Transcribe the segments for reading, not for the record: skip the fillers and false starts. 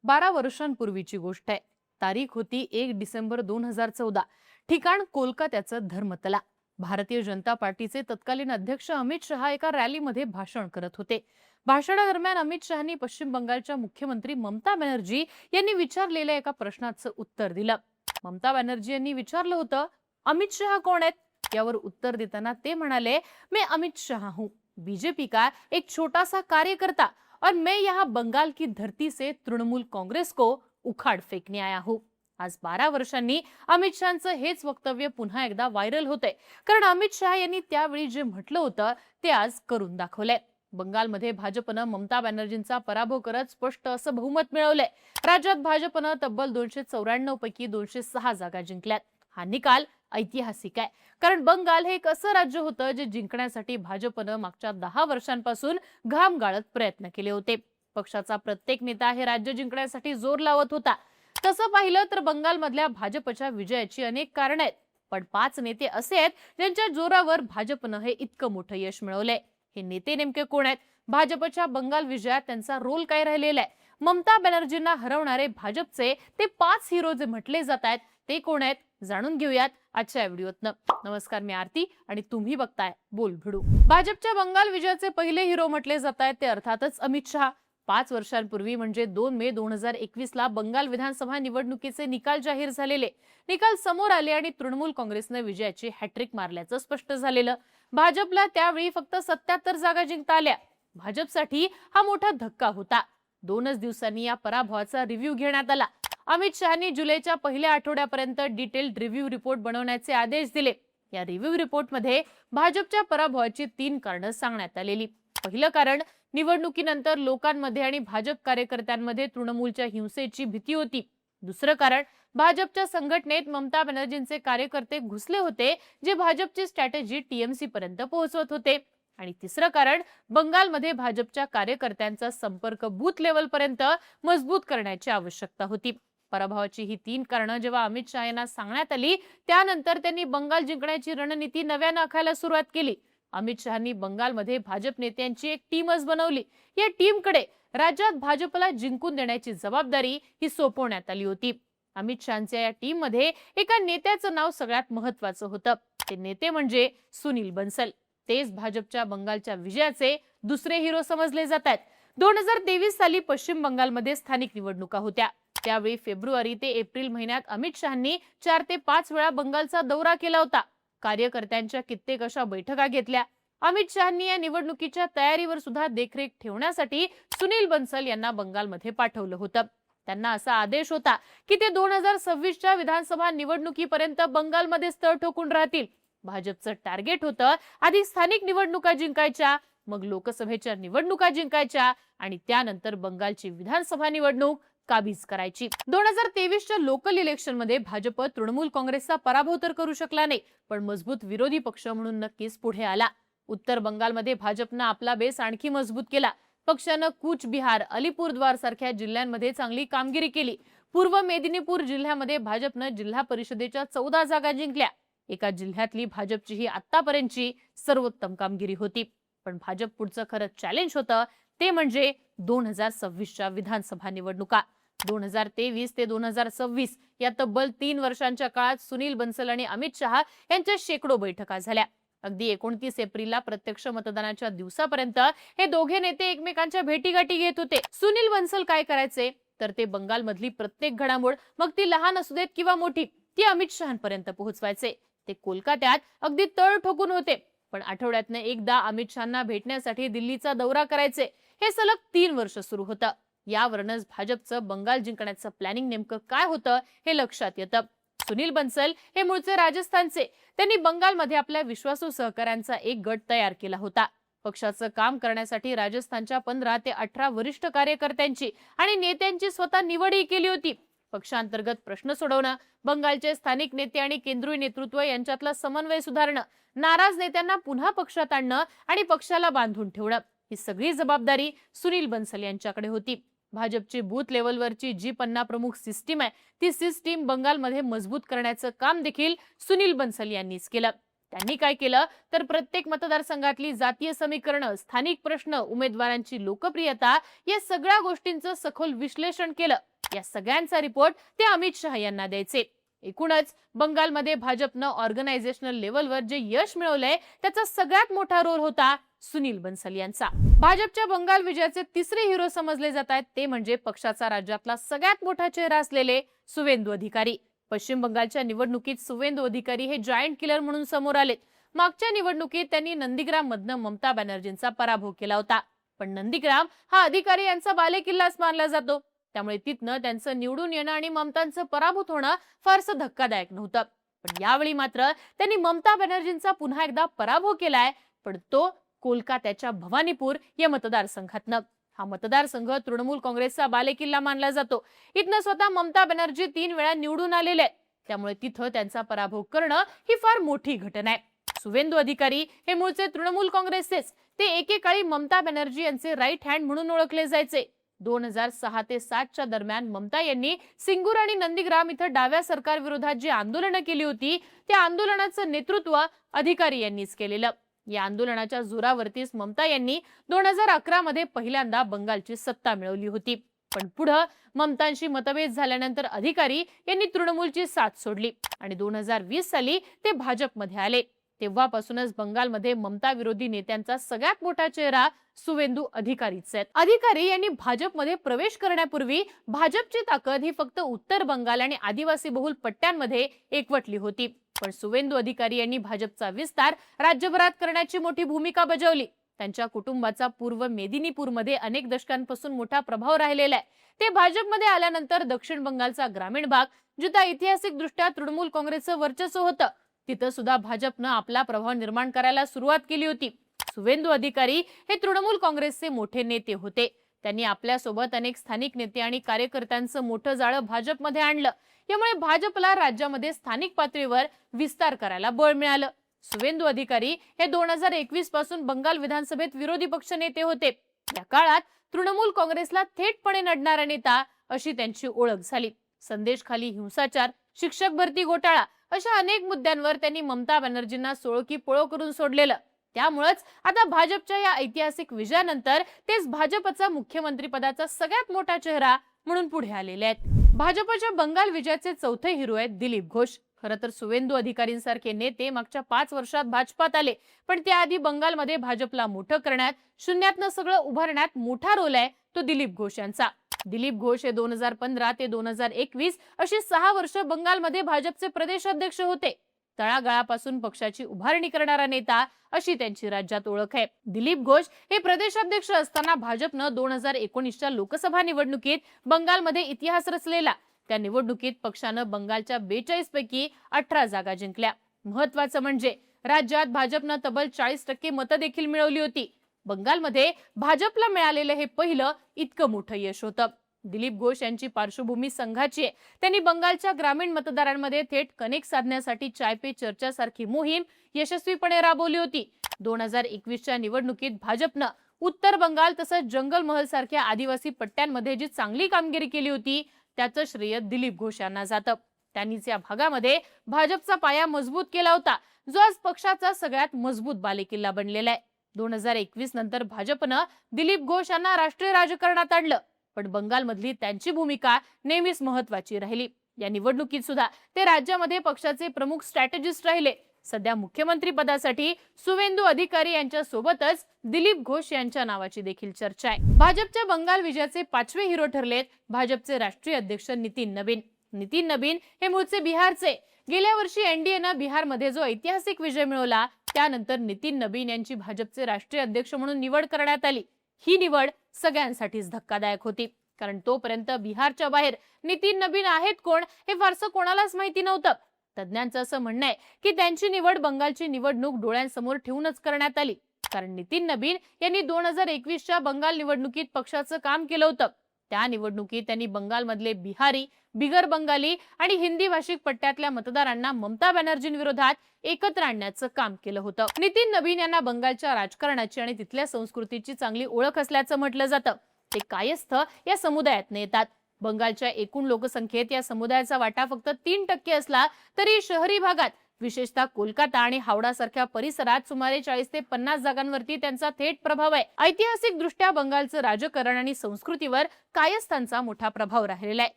12 वर्षांपूर्वीची गोष्ट आहे। तारीख होती 1 डिसेंबर 2014। ठिकाण कोलकात्याचं धर्मतला। भारतीय जनता पार्टीचे तत्कालीन अध्यक्ष अमित शहा एका रॅलीमध्ये भाषण करत होते। भाषणादरम्यान अमित शहानी पश्चिम बंगालच्या मुख्यमंत्री ममता बॅनर्जी यांनी विचारलेल्या एका प्रश्नाचं उत्तर दिलं। ममता बॅनर्जी यांनी विचारलं होतं, अमित शहा कोण आहेत? यावर उत्तर देताना ते म्हणाले, मैं अमित शहा हूं, बीजेपी का एक छोटा सा कार्यकर्ता और मैं यहाँ बंगाल की धरती से तृणमूल कांग्रेस को उखाड़ फेकने आया हूं। आज 12 वर्षांनी अमित शहांचं हेच वक्तव्य पुन्हा एकदा व्हायरल होतंय, कारण अमित शहा यांनी त्यावेळी जे म्हटलं होतं ते आज करून दाखवलंय। बंगालमध्ये भाजपनं ममता बॅनर्जींचा पराभव करत स्पष्ट असं बहुमत मिळवलंय। राज्यात भाजपनं तब्बल 294 पैकी 206 जागा जिंकल्यात। हा निकाल ऐतिहासिक आहे, कारण बंगाल हे एक असं राज्य होतं जे जिंकण्यासाठी भाजपनं मागच्या 10 वर्षांपासून घाम गाळत प्रयत्न केले होते। पक्षाचा प्रत्येक नेता हे राज्य जिंकण्यासाठी जोर लावत होता। तसं पाहिलं तर बंगालमधल्या भाजपच्या विजयाची अनेक कारणं आहेत, पण 5 नेते असे आहेत ज्यांच्या जोरावर भाजपनं हे इतकं मोठं यश मिळवलंय। हे नेते नेमके कोण आहेत? भाजपच्या बंगाल विजयात त्यांचा रोल काय राहिलेला आहे? ममता बॅनर्जींना हरवणारे भाजपचे ते 5 हिरो जे म्हटले जात आहेत ते कोण आहेत? जाणून घेऊयात आजच्या व्हिडिओतनं। नमस्कार, मी आरती आणि तुम्ही बघताय बोल भिडू। भाजपच्या बंगाल विजयाचे पहिले हिरो म्हटले जात आहेत ते अर्थातच अमित शहा। 5 वर्षांपूर्वी म्हणजे 2 मे 2021 ला बंगाल विधानसभा निवडणुकीचे निकाल जाहीर झालेले। निकाल समोर आले आणि तृणमूल काँग्रेसने विजयाची हॅट्रिक मारल्याचं स्पष्ट झालेलं। भाजपला त्यावेळी फक्त 77 जागा जिंकता आल्या। भाजपसाठी हा मोठा धक्का होता। 2च दिवसांनी या पराभवाचा रिव्ह्यू घेण्यात आला। अमित शहानी जुलैच्या पहिल्या आठवड्यापर्यंत डिटेल्ड रिव्ह्यू रिपोर्ट बनवण्याचे आदेश दिले। या रिव्ह्यू रिपोर्टमध्ये भाजपच्या पराभवाची 3 कारणं सांगण्यात आलेली। पहिलं कारण, निवडणुकीनंतर लोकांमध्ये आणि भाजप कार्यकर्त्यांमध्ये तृणमूलच्या हिंसेची भीती होती। दुसरं कारण, भाजपच्या संघटनेत ममता बॅनर्जींचे कार्यकर्ते घुसले होते, जे भाजपची स्ट्रॅटेजी टीएमसी पर्यंत पोहोचवत होते। आणि तिसरं कारण, बंगालमध्ये भाजपच्या कार्यकर्त्यांचा संपर्क बूथ लेवल पर्यंत मजबूत करण्याची आवश्यकता होती। पराभवाची ही 3 कारणं जेव्हा अमित शहा यांना सांगण्यात आली, त्यानंतर त्यांनी बंगाल जिंकण्याची रणनीती नव्यानं आखायला सुरुवात केली। अमित शहांनी बंगालमध्ये भाजप नेत्यांची एक टीमच बनवली। या टीमकडे राज्यात भाजपला जिंकून देण्याची जबाबदारी ही सोपवण्यात आली होती। अमित शहांच्या या टीममध्ये एका नेत्याचं नाव सगळ्यात महत्त्वाचं होतं। ते नेते म्हणजे सुनील बन्सल। तेच भाजपच्या बंगालच्या विजयाचे दुसरे हिरो समजले जातात। 2023 साली पश्चिम बंगालमध्ये स्थानिक निवडणुका होत्या। त्यावेळी फेब्रुवारी ते एप्रिल महिन्यात अमित शहांनी 4 ते 5 वेळा बंगालचा दौरा केला होता। कार्यकर्त्यांच्या कित्येक अशा बैठका घेतल्या। अमित शहांनी या निवडणुकीच्या तयारीवर सुद्धा देखरेख ठेवण्यासाठी सुनील बन्सल यांना बंगालमध्ये पाठवलं होतं। त्यांना असा आदेश होता की ते 2026च्या विधानसभा निवडणुकीपर्यंत बंगालमध्ये स्थळ ठोकून राहतील। भाजपचं टार्गेट होतं आधी स्थानिक निवडणुका जिंकायच्या, मग लोकसभेच्या निवडणुका जिंकायच्या आणि त्यानंतर बंगालची विधानसभा निवडणूक काबीज करायची। 2023च्या लोकल इलेक्शनमध्ये भाजप तृणमूल काँग्रेसचा पराभव तर करू शकला नाही, पण मजबूत विरोधी पक्ष म्हणून नक्कीच पुढे आला। उत्तर बंगालमध्ये भाजपनं आपला बेस आणखी मजबूत केला। पक्षानं कूच बिहार, अलीपुरद्वार सारख्या जिल्ह्यांमध्ये चांगली कामगिरी केली। पूर्व मेदिनीपूर जिल्ह्यामध्ये भाजपनं जिल्हा परिषदेच्या 14 जागा जिंकल्या। एका जिल्ह्यातली भाजपची ही आतापर्यंतची सर्वोत्तम कामगिरी होती। पण भाजप पुढचं खरं चॅलेंज होतं ते म्हणजे 2026च्या विधानसभा निवडणुका। 2023 ते 2026 या तब्बल 3 वर्षांच्या काळात सुनील बन्सल आणि अमित शहा यांच्या शेकडो बैठका झाल्या। अगदी 29 एप्रिलला प्रत्यक्ष मतदानाच्या दिवसापर्यंत हे दोघे नेते एकमेकांच्या भेटीगाठी घेत होते। सुनील बन्सल काय करायचे तर ते बंगालमधली प्रत्येक घडामोड, मग ती लहान असू देत किंवा मोठी, ती अमित शहांपर्यंत पोहोचवायचे। ते कोलकात्यात अगदी तळ ठोकून होते, पण आठवड्यातनं एकदा अमित शहांना भेटण्यासाठी दिल्लीचा दौरा करायचे। हे सलग 3 वर्ष सुरू होतं। यावरूनच भाजपचं बंगाल जिंकण्याचं प्लॅनिंग नेमकं काय होतं हे लक्षात येतं। सुनील बन्सल हे मूळचे राजस्थानचे। त्यांनी बंगालमध्ये आपल्या विश्वासू सहकाऱ्यांचा एक गट तयार केला होता। पक्षाचं काम करण्यासाठी राजस्थानच्या 15 ते 18 वरिष्ठ कार्यकर्त्यांची आणि नेत्यांची स्वतः निवडही केली होती। पक्षांतर्गत प्रश्न सोडवणं, बंगालचे स्थानिक नेते आणि केंद्रीय नेतृत्व यांच्यातला समन्वय सुधारणं, नाराज नेत्यांना पुन्हा पक्षात आणणं आणि पक्षाला बांधून ठेवणं, ही सगळी जबाबदारी सुनील बन्सल यांच्याकडे होती। भाजपची बूथ लेवलवरची जी 50 प्रमुख सिस्टीम आहे, ती सिस्टीम बंगालमध्ये मजबूत करण्याचं काम देखील सुनील बन्सल यांनीच केलं। त्यांनी काय केलं तर प्रत्येक मतदारसंघातली जातीय समीकरणं, स्थानिक प्रश्न, उमेदवारांची लोकप्रियता या सगळ्या गोष्टींचं सखोल विश्लेषण केलं. या सगळ्यांचा रिपोर्ट ते अमित शहा यांना द्यायचे. एकूणच बंगालमध्ये भाजपनं ऑर्गनायझेशनल लेव्हलवर जे यश मिळवलंय त्याचा सगळ्यात मोठा रोल होता सुनील बन्सल यांचा. भाजपच्या बंगाल विजयाचे तिसरे हिरो समजले जात आहेत ते म्हणजे पक्षाचा राज्यातला सगळ्यात मोठा चेहरा असलेले सुवेंदू अधिकारी. पश्चिम बंगालच्या निवडणुकीत सुवेंदू अधिकारी हे जायंट किलर म्हणून समोर आलेत. मागच्या निवडणुकीत त्यांनी नंदीग्राम मधनं ममता बॅनर्जींचा पराभव केला होता. पण नंदीग्राम हा अधिकारी यांचा बालेकिल्लाच मानला जातो. त्यामुळे तिथनं त्यांचं निवडून येणं आणि ममतांचं पराभूत होणं फारसं धक्कादायक नव्हतं. पण यावेळी मात्र त्यांनी ममता बॅनर्जींचा पुन्हा एकदा पराभव केलाय, पण तो कोलकात्याच्या भवानीपूर या मतदारसंघातनं. हा मतदारसंघ तृणमूल काँग्रेसचा बालेकिल्ला मानला जातो. इथनं स्वतः ममता बॅनर्जी 3 वेळा निवडून आलेले आहेत. त्यामुळे तिथं त्यांचा पराभव करणं ही फार मोठी घटना आहे. सुवेंदू अधिकारी हे मूळचे तृणमूल काँग्रेसचेच. ते एकेकाळी ममता बॅनर्जी यांचे राईट हँड म्हणून ओळखले जायचे. 2006 ते 7च्या दरम्यान ममता यांनी सिंगूर आणि नंदीग्राम इथं डाव्या सरकार विरोधात जी आंदोलनं केली होती त्या आंदोलनाचं नेतृत्व अधिकारी यांनीच केलेलं. या आंदोलनाच्या जोरावरतीच ममता यांनी 2011 मध्ये पहिल्यांदा बंगालची सत्ता मिळवली होती. पण पुढे ममतांशी मतभेद झाल्यानंतर अधिकारी यांनी तृणमूलची साथ सोडली आणि 2020 साली ते भाजपमध्ये आले. तेव्हापासूनच बंगालमध्ये ममता विरोधी नेत्यांचा सगळ्यात मोठा चेहरा सुवेंदू अधिकारीच आहेत. अधिकारी यांनी भाजपमध्ये प्रवेश करण्यापूर्वी भाजपची ताकद ही फक्त उत्तर बंगाल आणि आदिवासी बहुल पट्ट्यांमध्ये एकवटली होती. पण सुवेंदू अधिकारी यांनी भाजपचा विस्तार राज्यभरात करण्याची मोठी भूमिका बजावली. त्यांच्या कुटुंबाचा पूर्व मेदिनीपूरमध्ये अनेक दशकांपासून मोठा प्रभाव राहिलेला आहे. ते भाजपमध्ये आल्यानंतर दक्षिण बंगालचा ग्रामीण भाग जिथे ऐतिहासिकदृष्ट्या तृणमूल काँग्रेसचं वर्चस्व होतं तिथं सुद्धा भाजपनं आपला प्रभाव निर्माण करायला सुरुवात केली होती. सुवेंदू अधिकारी हे तृणमूल काँग्रेसचे मोठे नेते होते. त्यांनी आपल्यासोबत अनेक स्थानिक नेते आणि कार्यकर्त्यांचं मोठं जाळं भाजपमध्ये आणलं. यामुळे भाजपला राज्यामध्ये स्थानिक पातळीवर विस्तार करायला बळ मिळालं. सुवेंदू अधिकारी हे 2021 पासून बंगाल विधानसभेत विरोधी पक्ष नेते होते. या काळात तृणमूल काँग्रेसला थेटपणे लढणारा नेता अशी त्यांची ओळख झाली. संदेशखाली हिंसाचार, शिक्षक भरती घोटाळा अशा अनेक मुद्द्यांवर त्यांनी ममता बॅनर्जींना सोळो की पळो करून सोडलेलं. त्यामुळेच आता भाजपच्या या ऐतिहासिक विजयानंतर तेच भाजपचा मुख्यमंत्री पदाचा सगळ्यात मोठा चेहरा म्हणून पुढे आलेले आहेत. भाजपच्या बंगाल विजयाचे चौथे हिरो आहेत दिलीप घोष. खरं तर सुवेंदू अधिकारींसारखे नेते मागच्या 5 वर्षात भाजपात आले, पण त्याआधी बंगालमध्ये भाजपला मोठं करण्यात, शून्यातनं सगळं उभारण्यात मोठा रोल आहे तो दिलीप घोष यांचा. दिलीप घोष हे 2015 ते 2021 अशी 6 वर्ष बंगालमध्ये भाजपचे प्रदेशाध्यक्ष होते. तळागाळापासून पक्षाची उभारणी करणारा नेता अशी त्यांची राज्यात ओळख आहे. दिलीप घोष हे प्रदेशाध्यक्ष असताना भाजपनं 2019च्या लोकसभा निवडणुकीत बंगालमध्ये इतिहास रचलेला. त्या निवडणुकीत पक्षानं बंगालच्या 42 पैकी 18 जागा जिंकल्या. महत्वाचं म्हणजे राज्यात भाजपनं तब्बल 40% मतं देखील मिळवली होती. बंगालमध्ये भाजपला मिळालेलं हे पहिलं इतकं मोठं यश होतं. दिलीप घोष यांची पार्श्वभूमी संघाची आहे. त्यांनी बंगालच्या ग्रामीण मतदारांमध्ये थेट कनेक्ट साधण्यासाठी चाय पे चर्चा सारखी मोहीम यशस्वीपणे राबवली होती. 2021च्या निवडणुकीत भाजपनं उत्तर बंगाल तसंच जंगल महल सारख्या आदिवासी पट्ट्यांमध्ये जी चांगली कामगिरी केली होती त्याचं श्रेय दिलीप घोष यांना जातं. त्यांनीच या भागामध्ये भाजपचा पाया मजबूत केला होता, जो आज पक्षाचा सगळ्यात मजबूत बालेकिल्ला बनलेला आहे. 2021 नंतर भाजपनं दिलीप घोष यांना राष्ट्रीय राजकारणात आणलं, पण बंगालमधली त्यांची भूमिका नेहमीच महत्वाची राहिली. या निवडणुकीत सुद्धा ते राज्यामध्ये पक्षाचे प्रमुख स्ट्रॅटेजिस्ट राहिले. सध्या मुख्यमंत्री पदासाठी सुवेंदू अधिकारी यांच्या सोबतच दिलीप घोष यांच्या नावाची देखील चर्चा आहे. भाजपच्या बंगाल विजयाचे 5वे हिरो ठरलेत भाजपचे राष्ट्रीय अध्यक्ष नितीन नबीन. नितीन नबीन हे मूळचे बिहारचे. गेल्या वर्षी एनडीएनं बिहारमध्ये जो ऐतिहासिक विजय मिळवला त्यानंतर नितीन नबीन यांची भाजपचे राष्ट्रीय अध्यक्ष म्हणून निवड करण्यात आली. ही निवड सगळ्यांसाठीच धक्कादायक होती, कारण तोपर्यंत बिहारच्या बाहेर नितीन नबीन आहेत कोण हे फारसं कोणालाच माहिती नव्हतं. तज्ञांचं असं म्हणणं आहे की त्यांची निवड बंगालची निवडणूक डोळ्यांसमोर ठेवूनच करण्यात आली, कारण नितीन नबीन यांनी 2021च्या बंगाल निवडणुकीत पक्षाचं काम केलं होतं. त्या निवडणुकीत त्यांनी बंगालमधले बिहारी, बिगर बंगाली आणि हिंदी भाषिक पट्ट्यातल्या मतदारांना ममता बॅनर्जींविरोधात एकत्र आणण्याचं काम केलं होतं. नितीन नबीन यांना बंगालच्या राजकारणाची आणि तिथल्या संस्कृतीची चांगली ओळख असल्याचं म्हटलं जातं. ते कायस्थ या समुदायात येतात. बंगालच्या एकूण लोकसंख्येत या समुदायाचा वाटा फक्त 3% असला तरी शहरी भागात विशेषतः कोलकाता आणि हावडा सारख्या परिसरात सुमारे 40 ते 50 जागांवरती त्यांचा थेट प्रभाव आहे. ऐतिहासिक दृष्ट्या बंगालचं राजकारण आणि संस्कृतीवर कायस्थांचा मोठा प्रभाव राहिलेला आहे.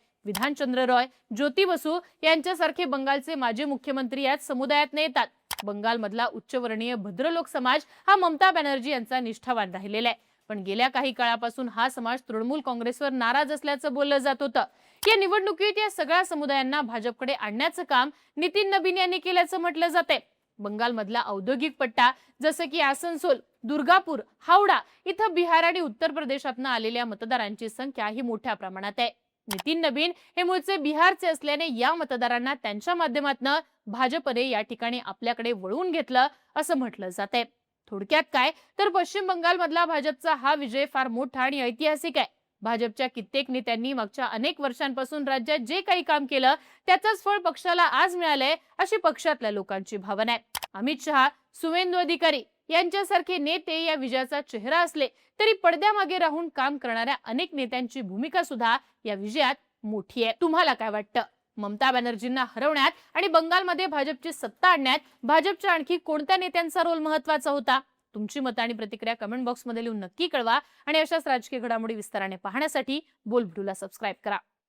विधानचंद्र रॉय, ज्योती बसू यांच्यासारखे बंगालचे माजी मुख्यमंत्री याच समुदायात येतात. बंगालमधला उच्चवर्णीय भद्रलोक समाज हा ममता बॅनर्जी यांचा निष्ठावान राहिलेला आहे. पण गेल्या काही काळापासून हा समाज तृणमूल काँग्रेसवर नाराज असल्याचं बोललं जात होतं. या निवडणुकीत या सगळ्या समुदायांना भाजपकडे आणण्याचं काम नितीन नबीन यांनी केल्याचं म्हटलं जाते. बंगालमधला औद्योगिक पट्टा जसं की आसनसोल, दुर्गापूर, हावडा इथं बिहार आणि उत्तर प्रदेशातून आलेल्या मतदारांची संख्या ही मोठ्या प्रमाणात आहे. नितीन नबीन हे मूळचे बिहारचे असल्याने या मतदारांना त्यांच्या माध्यमातून भाजपने या ठिकाणी आपल्याकडे वळवून घेतलं असं म्हटलं जाते. थोडक्यात काय तर पश्चिम बंगालमधला भाजपचा हा विजय फार मोठा आणि ऐतिहासिक आहे. भाजपच्या कित्येक नेत्यांनी मागच्या अनेक वर्षांपासून राज्यात जे काही काम केलं त्याचंच फळ पक्षाला आज मिळालंय अशी पक्षातल्या लोकांची भावना आहे. अमित शहा, सुवेंदू अधिकारी यांच्यासारखे नेते या विजयाचा चेहरा असले तरी पडद्यामागे राहून काम करणाऱ्या अनेक नेत्यांची भूमिका सुद्धा या विजयात मोठी आहे. तुम्हाला काय वाटतं? ममता बॅनर्जींना हरवण्यात आणि बंगालमध्ये भाजपची सत्ता आणण्यात भाजपच्या आणखी कोणत्या नेत्यांचा रोल महत्त्वाचा होता? तुमची मतं आणि प्रतिक्रिया कमेंट बॉक्समध्ये लिहून नक्की कळवा आणि अशाच राजकीय घडामोडी विस्ताराने पाहण्यासाठी बोलबिडूला सबस्क्राईब करा.